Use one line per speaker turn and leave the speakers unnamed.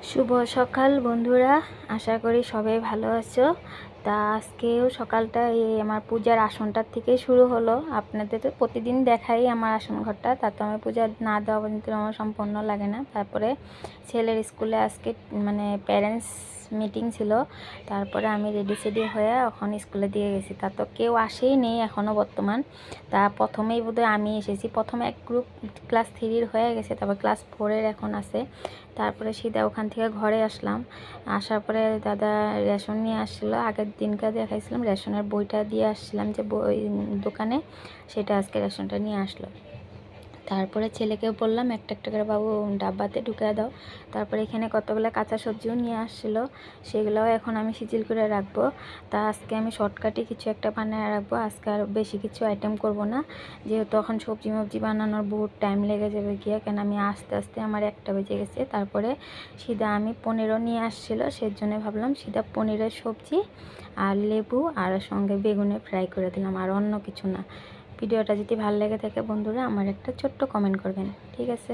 শুভ সকাল বন্ধুরা, আশা করি সবাই ভালো আছো। তা আজকেও সকালটা এই আমার পূজার আসনটার থেকে শুরু হলো। আপনাদের তো প্রতিদিন দেখাই আমার আসন ঘরটা, তা তো আমি পূজা না দেওয়া পর্যন্ত আমার সম্পূর্ণ লাগে না। তারপরে ছেলের স্কুলে আজকে মানে প্যারেন্টস মিটিং ছিল, তারপরে আমি রেডি সেডি হয়ে এখন স্কুলে দিয়ে গেছি। তা তো কেউ আসেই নেই এখনও বর্তমান। তা প্রথমেই বোধহয় আমি এসেছি, প্রথমে এক গ্রুপ ক্লাস 3-র হয়ে গেছে, তারপর ক্লাস 4-এর এখন আছে। তারপরে সিধা ওখান থেকে ঘরে আসলাম। আসার পরে দাদা রেশন নিয়ে আসছিলো, আগের দিনকে দেখাইছিলাম রেশনের বইটা দিয়ে আসছিলাম যে বই দোকানে, সেটা আজকে রেশনটা নিয়ে আসলো। তারপরে ছেলেকেও বললাম একটা একটা করে বাবু ডাব্বাতে ঢুকে দাও। তারপরে এখানে কতগুলো কাঁচা সবজিও নিয়ে আসছিলো, সেগুলোও এখন আমি সিজিল করে রাখবো। তা আজকে আমি শর্টকাটে কিছু একটা বানিয়ে রাখবো, আজকে আর বেশি কিছু আইটেম করব না, যেহেতু এখন সবজি মবজি বানানোর বহুত টাইম লেগে যাবে গিয়ে, কেন আমি আস্তে আস্তে আমার 1টা বেজে গেছে। তারপরে সিধা আমি পনিরও নিয়ে আসছিলো, সেজন্য ভাবলাম সিধা পনিরের সবজি আর লেবু আর সঙ্গে বেগুনে ফ্রাই করে দিলাম, আর অন্য কিছু না। ভিডিওটা যদি ভালো লেগে থাকে বন্ধুরা, আমার একটা ছোট্ট কমেন্ট করবেন, ঠিক আছে?